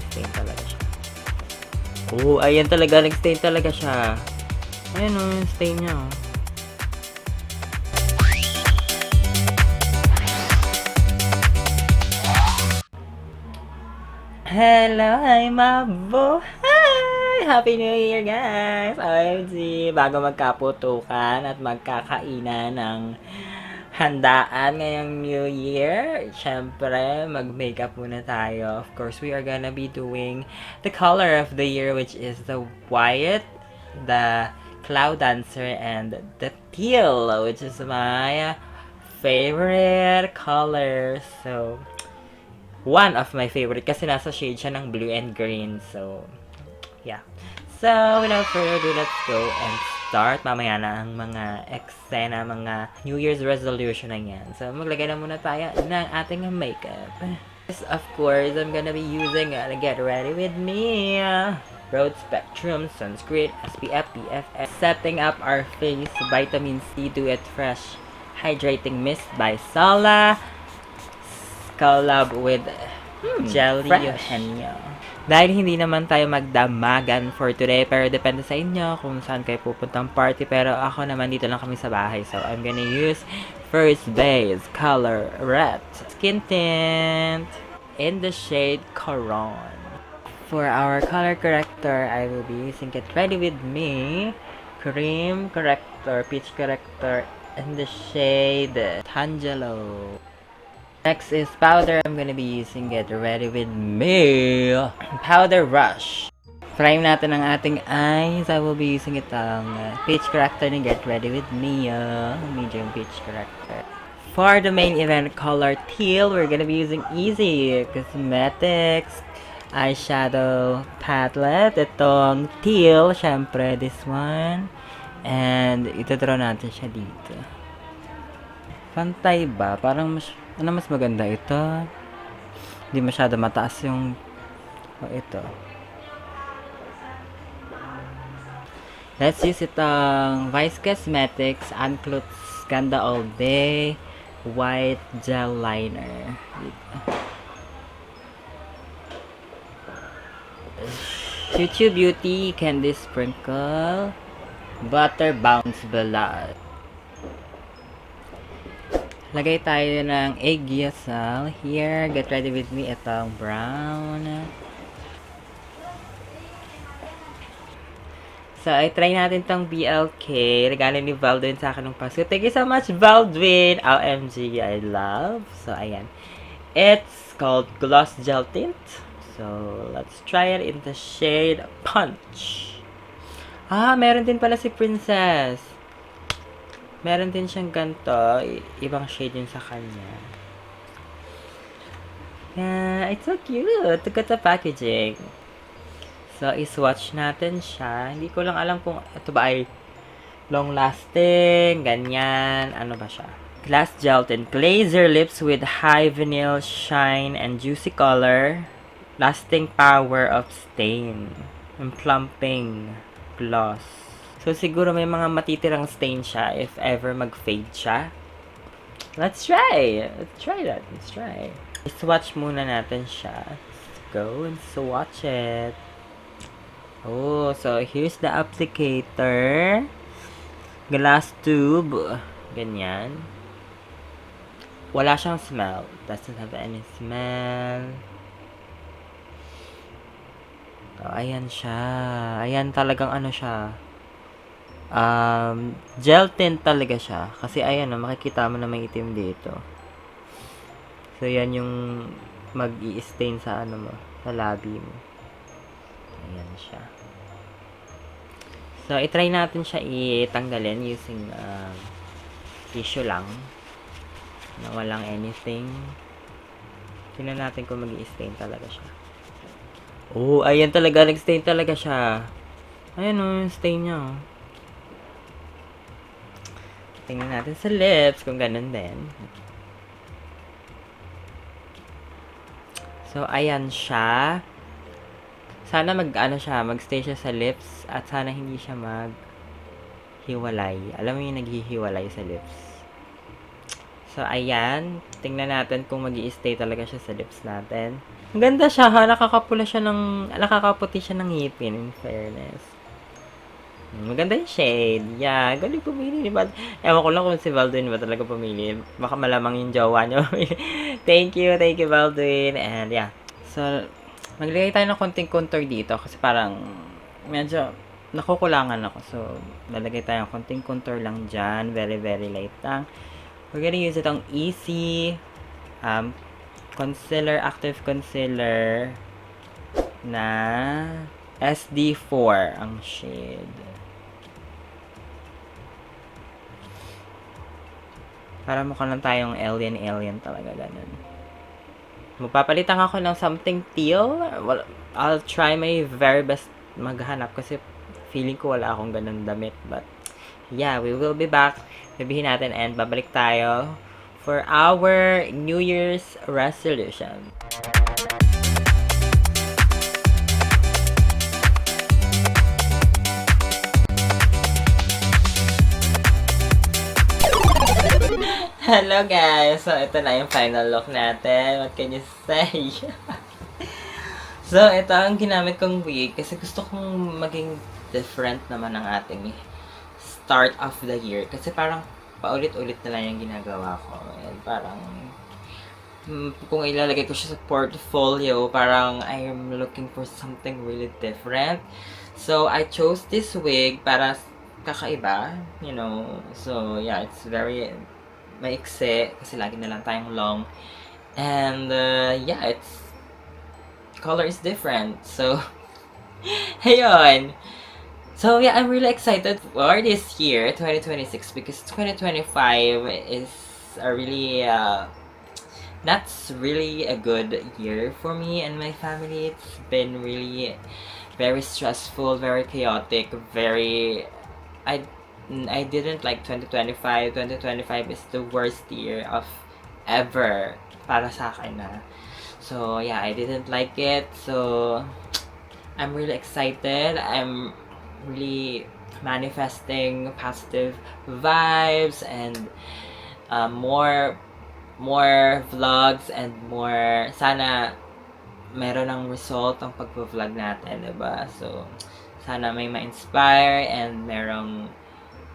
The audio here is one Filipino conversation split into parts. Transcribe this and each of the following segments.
nag-stain talaga siya. Oh, ayan talaga, nag-stain talaga siya. Ayan o, yung stain niya o. Hello, hi mabuhay! Happy New Year, guys! OMG! Bago magkaputukan at magkakainan ng handaan ngayong New Year, syempre, mag-makeup muna tayo. Of course, we are gonna be doing the color of the year, which is the white, the cloud dancer, and the teal, which is my favorite color. So, one of my favorite kasi nasa shade siya ng blue and green. So, yeah. So, without further ado, let's go and start. Mamaya na ang mga eksena, mga New Year's resolution na yan. So, maglagay na muna tayo ng ating makeup. Yes, of course, I'm gonna be using Get Ready With Me Broad Spectrum Sunscreen SPF PFS. Setting up our face, Vitamin C Do It Fresh Hydrating Mist by Sala. Collab with Jelly Eugenio. Dahil hindi naman tayo magdamagan for today, pero depende sa inyo kung saan kayo pupuntang party. Pero ako naman dito lang kami sa bahay. So, I'm gonna use First Base Color Red Skin Tint in the shade Coron. For our color corrector, I will be using Get Ready With Me Cream Corrector, Peach Corrector in the shade Tangelo. Next is powder. I'm gonna be using Get Ready With Me Powder Rush. Prime natin ang ating eyes. I will be using itong Peach Corrector ni Get Ready With Me. Medium Peach Corrector. For the main event color teal, we're gonna be using Easy Cosmetics eyeshadow palette. Itong teal, syempre this one. And ito-draw natin siya dito. Pantay ba? Parang mas maganda ito. Hindi masyado mataas yung ito. Let's use itong Vice Cosmetics Unclutz Ganda All Day White Gel Liner. Chuchu Beauty Candy Sprinkle Butter Bounce Blush. Lagay tayo ng egg yolk here. Get ready with me. Itong brown. So, i-try natin tong BLK. Regalo ni Baldwin sa akin ng Pasko. Thank you so much, Baldwin! OMG, I love. So, ayan. It's called Gloss Gel Tint. So, let's try it in the shade Punch. Meron din pala si Princess. Meron din siyang ganito. Ibang shade yun sa kanya. Yeah, it's so cute. Look at the packaging. So, iswatch natin siya. Hindi ko lang alam kung ito ba ay long-lasting, ganyan. Ano ba siya? Glass Gel Tint. Glaze your lips with high vinyl shine and juicy color. Lasting power of stain. And plumping gloss. So, siguro may mga matitirang stain siya if ever mag-fade siya. Let's try! Let's try that. Let's try. I-swatch muna natin siya. Let's go and swatch it. Oh, so here's the applicator. Glass tube. Ganyan. Wala siyang smell. Doesn't have any smell. Oh, ayan siya. Ayan talagang ano siya. Gel tint talaga siya. Kasi ayan, makikita mo na may itim dito. So, yan yung mag-i-stain sa ano mo, sa labi mo. Ayan siya. So, i-try natin siya itanggalin using tissue lang. Na walang anything. Tingnan natin kung mag-i-stain talaga siya. Oh, ayan talaga. Nag-stain talaga siya. Ayan o, yung stain niya o. Tingnan natin sa lips kung ganun din. So, ayan siya. Sana mag-stay siya sa lips at sana hindi siya maghiwalay. Alam mo yung naghihiwalay sa lips. So, ayan. Tingnan natin kung mag-i-stay talaga siya sa lips natin. Ang ganda siya ha. Nakakaputi siya ng ngipin, in fairness. Maganda yung shade. Yeah, galing pumili ni Val. Ewan ko lang kung si Baldwin ba talaga pumili. Baka malamang yung jowa niya. Thank you, Baldwin. And yeah. So, maglagay tayo ng konting contour dito kasi parang medyo nakukulangan ako. So, lalagay tayo ng konting contour lang dyan. Very, very light lang. We're gonna use itong Easy concealer, active concealer na SD4 ang shade. Para mukha lang tayong alien talaga, ganun. Magpapalitan ako ng something teal. Well, I'll try my very best maghanap kasi feeling ko wala akong ganun damit. But, yeah, we will be back. Sabihin natin and babalik tayo for our New Year's resolution. Hello guys! So, ito na yung final look natin. What can you say? So, ito ang ginamit kong wig kasi gusto kong maging different naman ang ating start of the year. Kasi parang paulit-ulit na lang yung ginagawa ko. And parang kung ilalagay ko siya sa portfolio, parang I'm looking for something really different. So, I chose this wig para kakaiba, you know. So, yeah, it's very maikse kasi lagi na lang tayong long. And, yeah, it's color is different. So, ayun. So, yeah, I'm really excited for this year, 2026, because 2025 is a really, that's really a good year for me and my family. It's been really very stressful, very chaotic, very, I didn't like 2025. 2025 is the worst year of ever para sa akin na. So, yeah, I didn't like it. So, I'm really excited. I'm really manifesting positive vibes and more vlogs and more sana meron ng result ang pag-vlog natin, diba? So, sana may ma-inspire and merong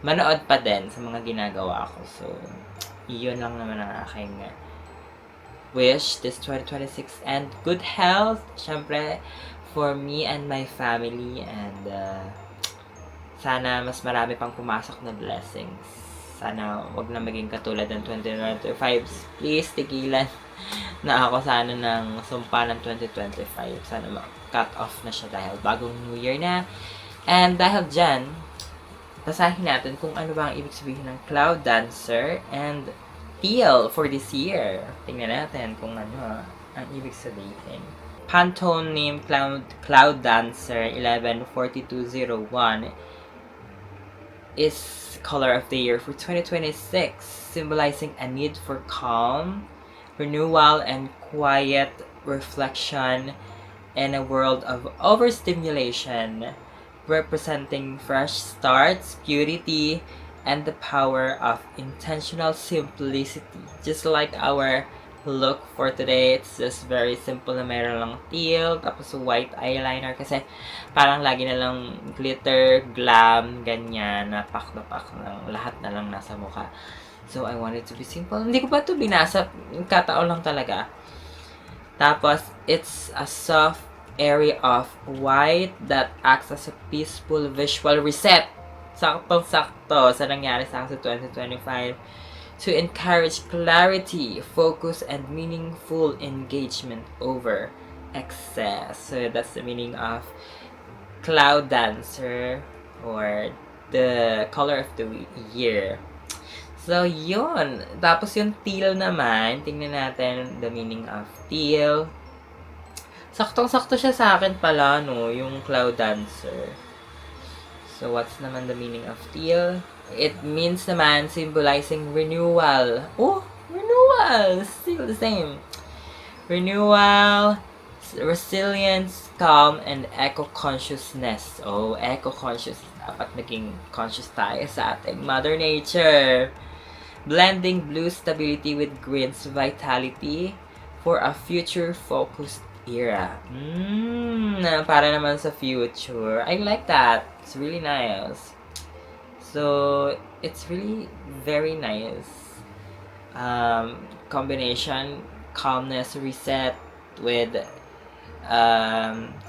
manood pa din sa mga ginagawa ko. So, yun lang naman ang aking wish this 2026 and good health, syempre, for me and my family and sana mas marami pang pumasok na blessings. Sana wag na maging katulad ng 2025. Please, tigilan na ako sana ng sumpa ng 2025. Sana cut off na siya dahil bagong New Year na. And dahil dyan, basahin natin kung ano ba ang ibig sabihin ng Cloud Dancer and teal for this year. Tingnan natin kung ano ang ibig sabihin. Pantone name Cloud Dancer 114201 is color of the year for 2026, symbolizing a need for calm, renewal, and quiet reflection in a world of overstimulation, representing fresh starts, purity, and the power of intentional simplicity. Just like our look for today, it's just very simple na meron lang teal, tapos white eyeliner kasi parang lagi na lang glitter, glam, ganyan, napak ng lahat na lang nasa mukha. So, I want it to be simple. Hindi ko pa ito binasa, kataon lang talaga. Tapos, it's a soft area of white that acts as a peaceful visual reset. Saktong-sakto sa nangyari sa akin sa 2025 to encourage clarity, focus, and meaningful engagement over excess. So that's the meaning of Cloud Dancer or the color of the year. So, yun. Tapos yung teal naman, tingnan natin the meaning of teal. Saktong-sakto siya sa akin pala, no, yung Cloud Dancer. So, what's naman the meaning of teal? It means naman symbolizing renewal. Oh, renewal! Still the same. Renewal, resilience, calm, and eco-consciousness. Oh, eco-conscious. Dapat naging conscious tayo sa ating Mother Nature. Blending blue stability with green's vitality for a future-focused era. Para naman sa future. I like that. It's really nice. So, it's really very nice. Combination, calmness, reset with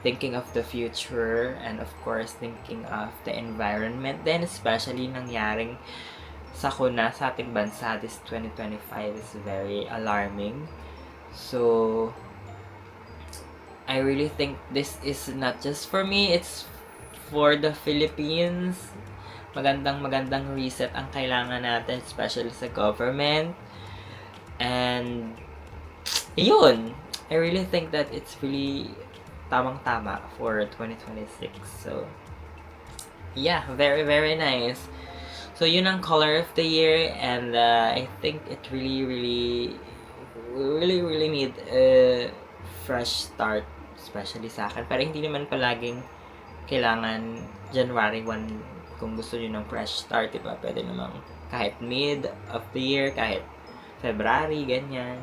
thinking of the future, and of course thinking of the environment, then especially nangyaring sakuna sa ating bansa this 2025 is very alarming. So I really think this is not just for me, it's for the Philippines. Magandang reset ang kailangan natin, especially sa government. And yun, I really think that it's really tamang-tama for 2026. So, yeah, very, very nice. So, yun ang color of the year, and I think it really need a fresh start, especially sa akin. Pero hindi naman palaging kailangan January 1 kung gusto nyo ng fresh start, diba? Pwede namang kahit mid of the year, kahit February, ganyan.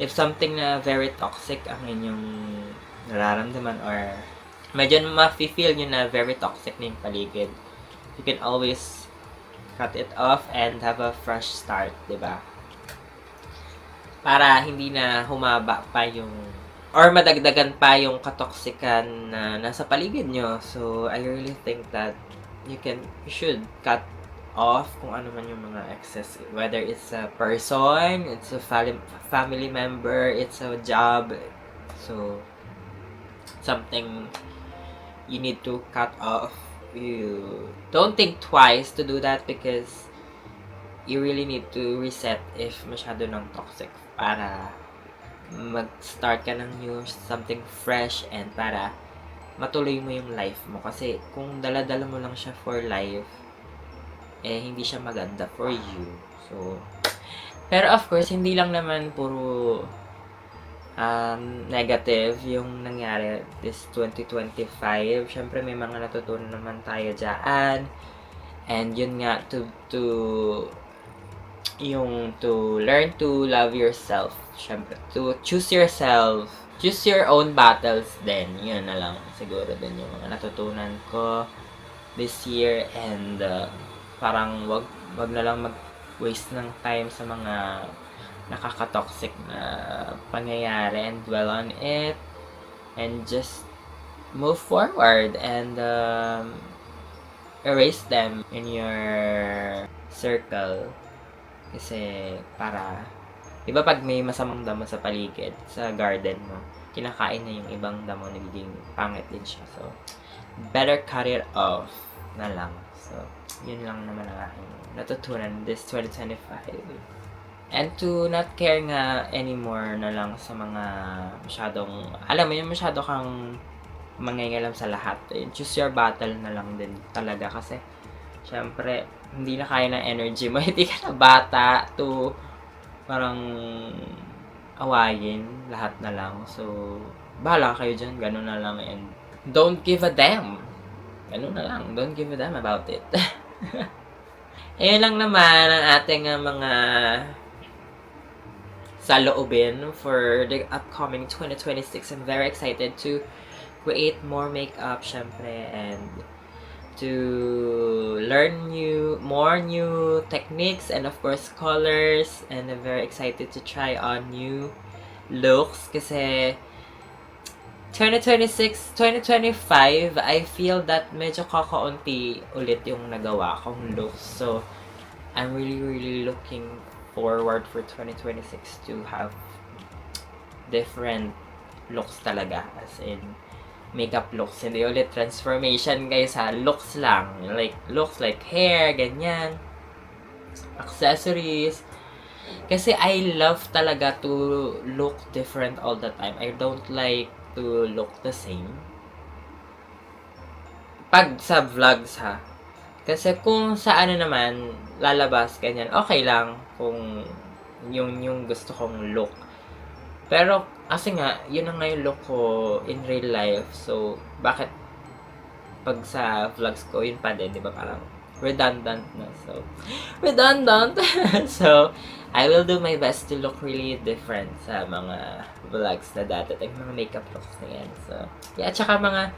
If something na very toxic ang inyong nararamdaman or medyo ma-feel nyo na very toxic na yung paligid, you can always cut it off and have a fresh start, diba? Para hindi na humaba pa yung or madagdagan pa yung katoksikan na nasa paligid nyo. So, I really think that you should cut off kung ano man yung mga excess. Whether it's a person, it's a family member, it's a job. So, something you need to cut off. You don't think twice to do that because you really need to reset if masyado ng toxic para mag-start ka ng new, something fresh, and para matuloy mo yung life mo. Kasi kung dala-dala mo lang siya for life, eh hindi siya maganda for you. So, pero of course, hindi lang naman puro negative yung nangyari this 2025. Syempre may mga natutunan naman tayo dyan. And yun nga, to learn to love yourself. Syempre, to choose yourself. Choose your own battles din. Yun na lang siguro din yung mga natutunan ko this year. And parang wag na lang mag-waste ng time sa mga nakaka-toxic na pangyayari and dwell on it. And just move forward and erase them in your circle. Kasi para, diba pag may masamang damo sa paligid, sa garden mo, kinakain na yung ibang damo, nagiging pangit din siya. So, better cut it off na lang. So, yun lang naman ang aking natutunan this 2025. And to not care nga anymore na lang sa mga masyadong, alam mo yun, masyado kang mangingialam sa lahat. Choose your battle na lang din talaga kasi syempre, hindi na kaya ng energy mo. Hindi ka na bata to parang awayin lahat na lang. So, bahala kayo dyan. Ganun na lang. And don't give a damn. Ganun na lang. Don't give a damn about it. Ayun lang naman ang ating mga saloobin for the upcoming 2026. I'm very excited to create more makeup, syempre, and to learn more new techniques and of course colors, and I'm very excited to try on new looks kasi 2025 I feel that medyo kakaunti ulit yung nagawa kong looks, so I'm really looking forward for 2026 to have different looks talaga, as in makeup looks, hindi ulit transformation guys ha, looks lang, looks like hair, ganyan, accessories, kasi I love talaga to look different all the time. I don't like to look the same pag sa vlogs ha, kasi kung sa ano naman lalabas ganyan, okay lang kung yung gusto kong look. Pero, kasi nga, yun ang nga yung look ko in real life. So, bakit pag sa vlogs ko, yun pa din, di ba? Parang, redundant na. So, redundant. So, I will do my best to look really different sa mga vlogs na dati. Mga makeup looks na yan. So, yeah, at saka mga,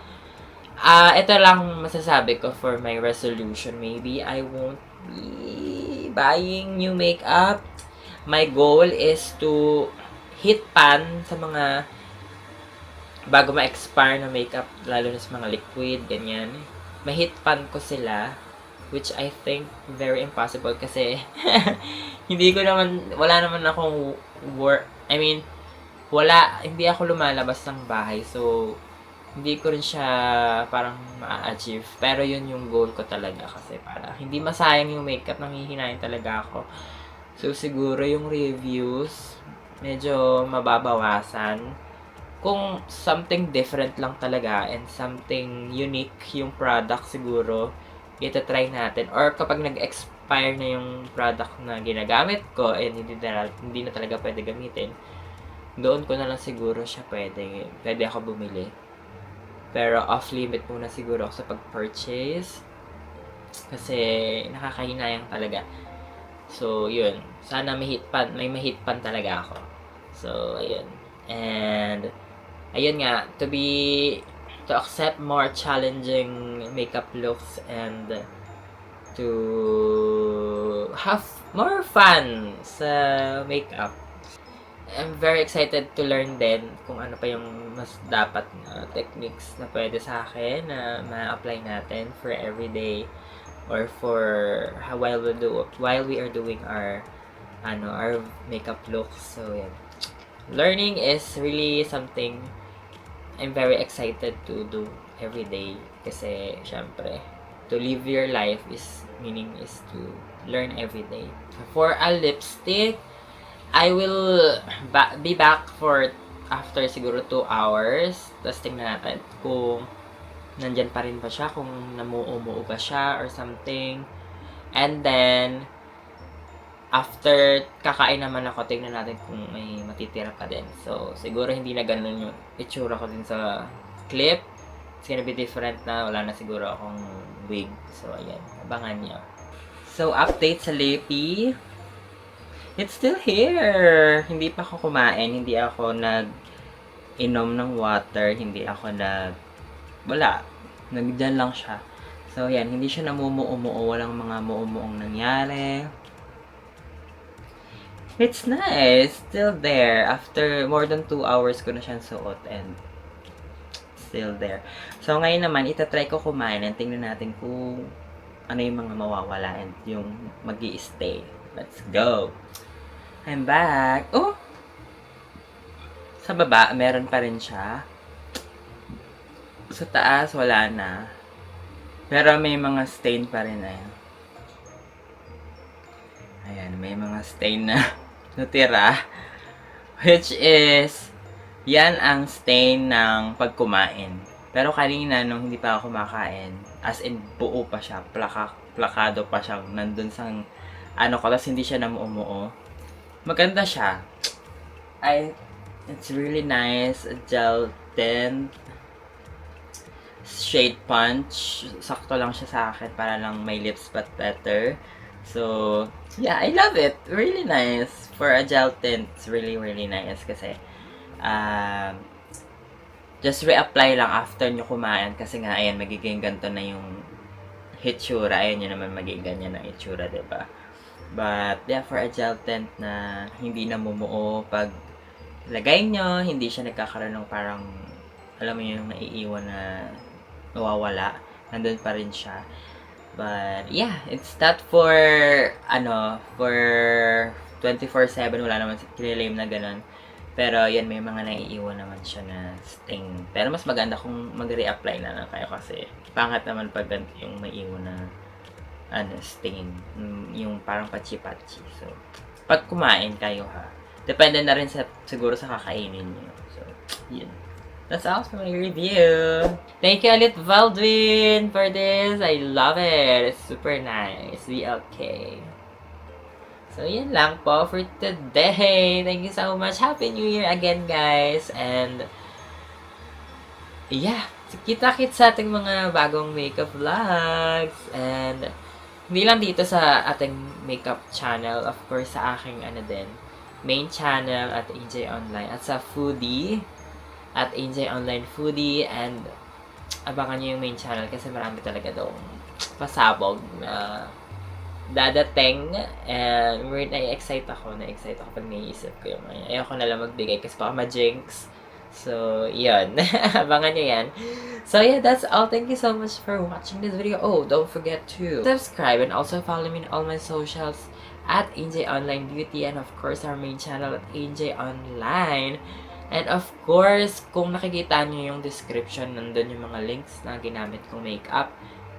ito lang masasabi ko for my resolution. Maybe I won't be buying new makeup. My goal is to hit pan sa mga bago ma-expire na makeup, lalo na sa mga liquid, ganyan. Ma-hit pan ko sila, which I think very impossible kasi wala naman akong work, hindi ako lumalabas ng bahay, so hindi ko rin siya parang ma-achieve. Pero yun yung goal ko talaga kasi para hindi masayang yung makeup, nanghihinayin talaga ako. So siguro yung reviews, medyo mababawasan. Kung something different lang talaga and something unique yung product siguro, ita-try natin. Or kapag nag-expire na yung product na ginagamit ko and hindi na talaga pwede gamitin, doon ko na lang siguro siya pwede ako bumili. Pero off-limit muna siguro ako sa pag-purchase kasi nakakahinayang talaga. So, yun. Sana may mahit pan talaga ako. So, ayun. And, ayun nga, to accept more challenging makeup looks and to have more fun sa makeup. I'm very excited to learn din kung ano pa yung mas dapat na techniques na pwede sa akin na ma-apply natin for everyday or for while we are doing our makeup looks. So yeah, learning is really something I'm very excited to do every day kasi syempre to live your life is to learn every day. For a lipstick, I will be back for after siguro 2 hours. Tapos tingnan natin kung nandyan pa rin ba siya, kung namuumuo ba siya or something. And then, after kakain naman ako, tingnan natin kung may matitira pa din. So, siguro hindi na ganun yung itsura ko din sa clip. It's gonna be different na. Wala na siguro akong wig. So, ayan. Abangan niyo. So, update sa Lippy. It's still here. Hindi pa ako kumain. Hindi ako nag-inom ng water. Hindi ako wala. Nagdyan lang siya. So, yan. Hindi siya namumuo-muo. Walang mga muumuong nangyari. It's nice. Still there. After more than 2 hours ko na siyang suot and still there. So, ngayon naman, itatry ko kumain and tingnan natin kung ano yung mga mawawala and yung mag-i-stay. Let's go! I'm back. Oh! Sa baba, meron pa rin siya. Sa taas, wala na. Pero may mga stain pa rin. Ayan, may mga stain na natira. Which is, yan ang stain ng pagkumain. Pero kanina, nung hindi pa ako kumakain, as in, buo pa siya. Plakado pa siya. Nandun sa tapos hindi siya namuumuo. Maganda siya. It's really nice. Gel tint. Shade punch. Sakto lang siya sa akin para lang my lips but better. So, yeah, I love it. Really nice. For a gel tint, it's really, really nice kasi just reapply lang after nyo kumain kasi nga, ayan, magiging ganito na yung hitsura. Ayan yun naman magiging ganyan ang hitsura, diba? But, yeah, for a gel tint na hindi namumuo pag lagay nyo, hindi siya nagkakaroon ng parang, alam mo yung naiiwan na nawawala. Nandun pa rin siya. But, yeah, it's not for 24/7, wala naman kinilame na ganun. Pero, yan, may mga naiiwan naman siya na stain. Pero, mas maganda kung mag-reapply na lang kayo kasi pangat naman pag yung may iwan na stain. Yung parang patsi-patsi. So, pag kumain kayo ha, depende na rin siguro sa kakainin nyo. So, yun. That's all for my review. Thank you ulit, Valdwin, for this. I love it. It's super nice. VLK. So, yun lang po for today. Thank you so much. Happy New Year again, guys. And, yeah. Kita-kits sa ating mga bagong makeup vlogs. And, Hindi lang dito sa ating makeup channel, of course, sa aking main channel at AJ Online, at sa foodie, at AJ Online Foodie, and abangan nyo yung main channel kasi marami talaga doon pasabog na dadating, and na-excite ako pag naiisip ko yung ayoko na lang magbigay kasi baka ma-jinx. So, yun. Abangan nyo yan. So, yeah, that's all. Thank you so much for watching this video. Oh, don't forget to subscribe and also follow me on all my socials at AJ Online Beauty, and of course, our main channel at AJ Online. And of course, kung nakikita nyo yung description, nandun yung mga links na ginamit kong makeup.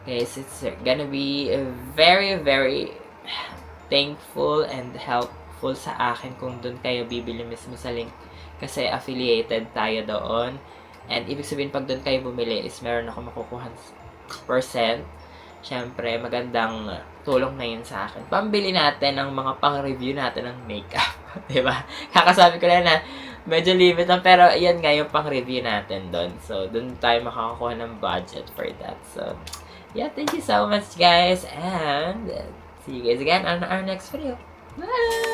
Guys, it's gonna be very, very thankful and helpful sa akin kung dun kayo bibili mismo sa link. Kasi affiliated tayo doon. And ibig sabihin, pag doon kayo bumili is meron ako makukuha percent. Siyempre, magandang tulong na yun sa akin. Pambili natin ng mga pang-review natin ng makeup. Diba? Kakasabi ko na medyo limit lang. Pero yan nga yung pang-review natin doon. So, doon tayo makakakuha ng budget for that. So, yeah, thank you so much guys. And see you guys again on our next video. Bye!